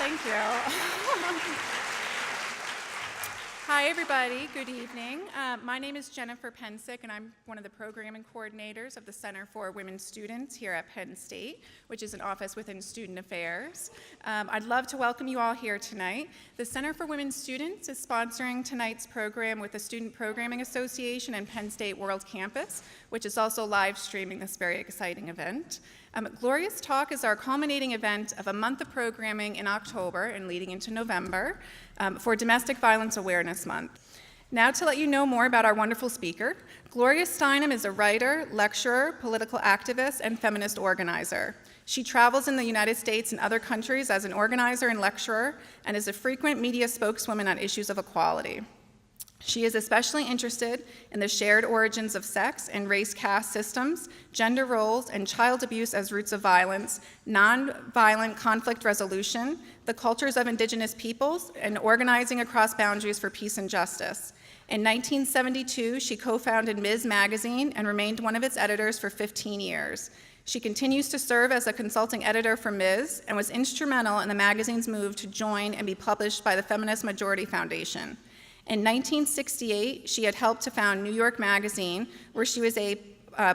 Thank you. Hi, everybody. Good evening. My name is Jennifer Penn, and I'm one of the programming coordinators of the Center for Women Students here at Penn State, which is an office within Student Affairs. I'd love to welcome you all here tonight. The Center for Women Students is sponsoring tonight's program with the Student Programming Association and Penn State World Campus, which is also live streaming this very exciting event. Gloria's talk is our culminating event of a month of programming in October and leading into November for Domestic Violence Awareness Month. Now to let you know more about our wonderful speaker, Gloria Steinem is a writer, lecturer, political activist, and feminist organizer. She travels in the United States and other countries as an organizer and lecturer and is a frequent media spokeswoman on issues of equality. She is especially interested in the shared origins of sex and race caste systems, gender roles, and child abuse as roots of violence, nonviolent conflict resolution, the cultures of indigenous peoples, and organizing across boundaries for peace and justice. In 1972, she co-founded Ms. Magazine and remained one of its editors for 15 years. She continues to serve as a consulting editor for Ms. and was instrumental in the magazine's move to join and be published by the Feminist Majority Foundation. In 1968, she had helped to found New York Magazine, where she was a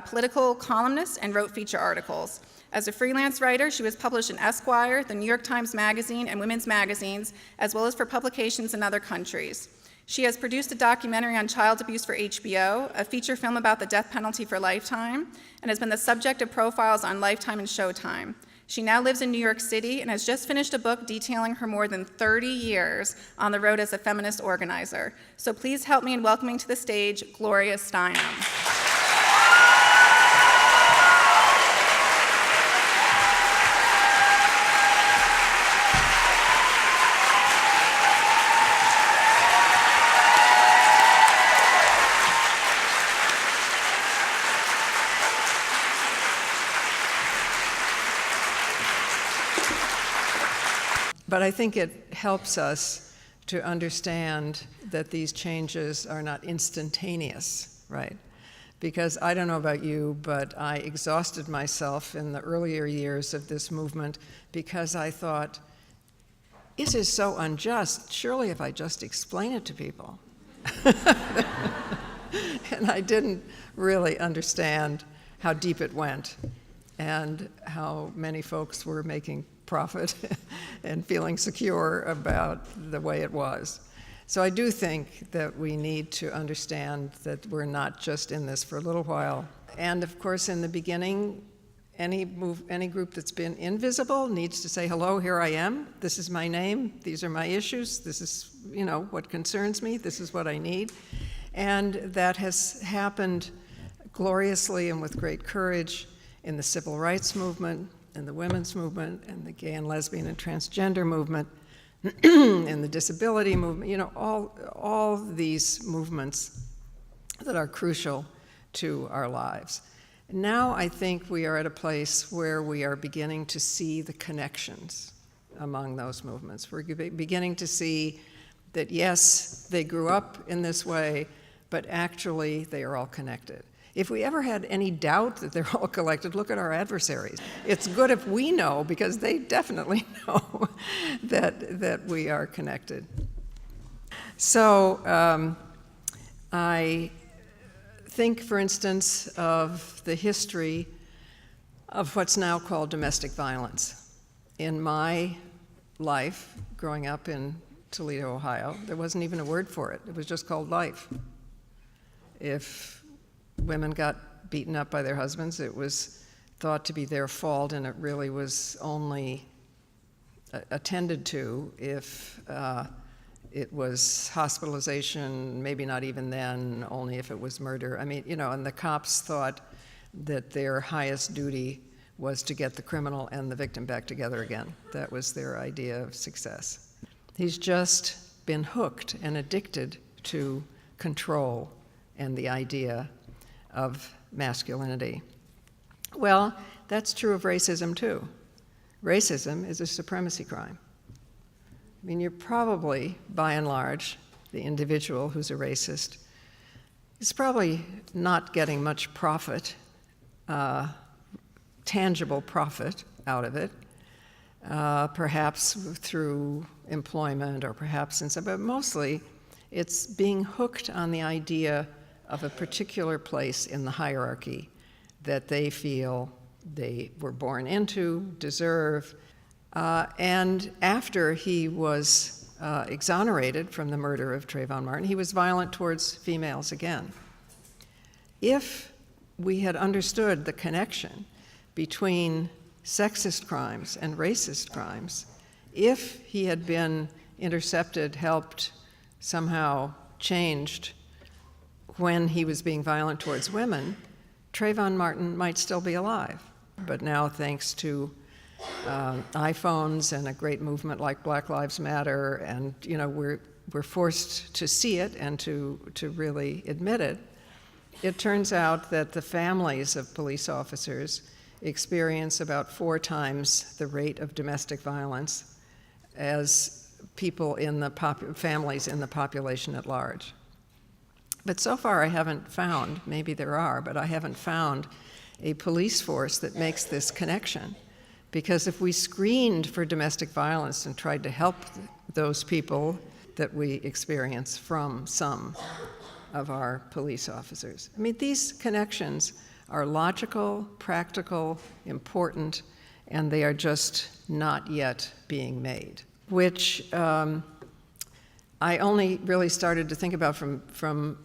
political columnist and wrote feature articles. As a freelance writer, she was published in Esquire, the New York Times Magazine, and women's magazines, as well as for publications in other countries. She has produced a documentary on child abuse for HBO, a feature film about the death penalty for Lifetime, and has been the subject of profiles on Lifetime and Showtime. She now lives in New York City and has just finished a book detailing her more than 30 years on the road as a feminist organizer. So please help me in welcoming to the stage Gloria Steinem. But I think it helps us to understand that these changes are not instantaneous, right? Because I don't know about you, but I exhausted myself in the earlier years of this movement because I thought, this is so unjust. Surely if I just explain it to people. And I didn't really understand how deep it went and how many folks were making profit and feeling secure about the way it was. So I do think that we need to understand that we're not just in this for a little while. And of course, in the beginning, any group that's been invisible needs to say, hello, here I am. This is my name. These are my issues. This is, what concerns me. This is what I need. And that has happened gloriously and with great courage in the civil rights movement, in the women's movement, and the gay and lesbian and transgender movement, and the disability movement, all these movements that are crucial to our lives. Now I think we are at a place where we are beginning to see the connections among those movements. We're beginning to see that, yes, they grew up in this way, but actually they are all connected. If we ever had any doubt that they're all connected, look at our adversaries. It's good if we know, because they definitely know that we are connected. So I think, for instance, of the history of what's now called domestic violence. In my life, growing up in Toledo, Ohio, there wasn't even a word for it. It was just called life. If women got beaten up by their husbands, it was thought to be their fault, and it really was only attended to if it was hospitalization, maybe not even then, only if it was murder. I mean, and the cops thought that their highest duty was to get the criminal and the victim back together again. That was their idea of success. He's just been hooked and addicted to control and the idea of masculinity. Well, that's true of racism too. Racism is a supremacy crime. I mean, you're probably, by and large, the individual who's a racist is probably not getting much profit, tangible profit out of it, perhaps through employment or perhaps in some, but mostly it's being hooked on the idea of a particular place in the hierarchy that they feel they were born into, deserve. And after he was exonerated from the murder of Trayvon Martin, he was violent towards females again. If we had understood the connection between sexist crimes and racist crimes, if he had been intercepted, helped, somehow changed when he was being violent towards women, Trayvon Martin might still be alive. But now, thanks to iPhones and a great movement like Black Lives Matter, and we're forced to see it and to really admit it, it turns out that the families of police officers experience about 4 times the rate of domestic violence as people in the families in the population at large. But so far I haven't found, maybe there are, but I haven't found a police force that makes this connection. Because if we screened for domestic violence and tried to help those people that we experience from some of our police officers, I mean, these connections are logical, practical, important, and they are just not yet being made, which I only really started to think about from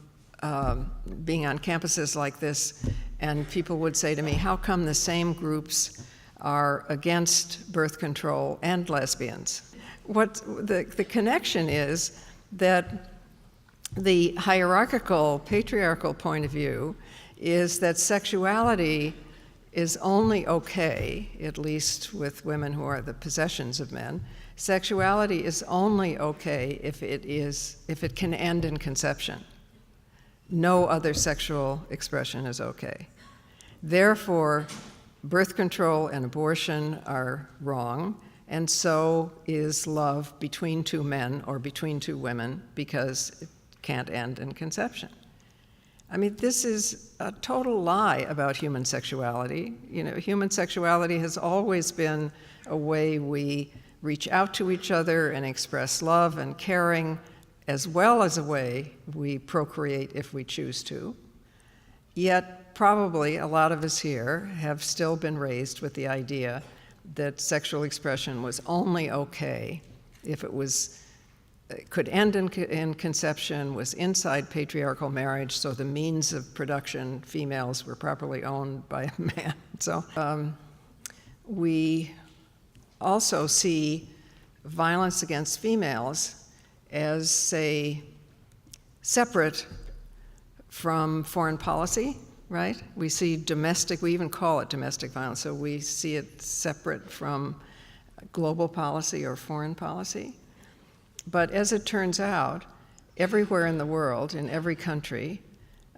being on campuses like this, and people would say to me, how come the same groups are against birth control and lesbians? What the connection is that the hierarchical, patriarchal point of view is that sexuality is only okay, at least with women who are the possessions of men. Sexuality is only okay if it can end in conception. No other sexual expression is okay. Therefore, birth control and abortion are wrong, and so is love between 2 men or between 2 women, because it can't end in conception. I mean, this is a total lie about human sexuality. Human sexuality has always been a way we reach out to each other and express love and caring, as well as a way we procreate if we choose to. Yet, probably a lot of us here have still been raised with the idea that sexual expression was only okay if it could end in conception, was inside patriarchal marriage, so the means of production, females, were properly owned by a man. So we also see violence against females as, say, separate from foreign policy, right? We see we even call it domestic violence, so we see it separate from global policy or foreign policy. But as it turns out, everywhere in the world, in every country,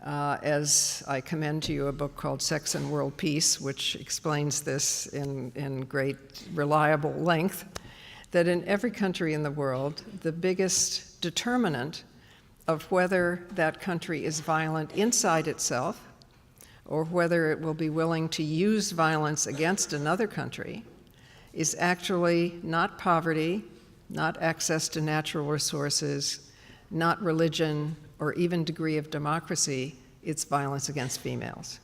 as I commend to you a book called Sex and World Peace, which explains this in great, reliable length, that in every country in the world, the biggest determinant of whether that country is violent inside itself or whether it will be willing to use violence against another country is actually not poverty, not access to natural resources, not religion, or even degree of democracy. It's violence against females.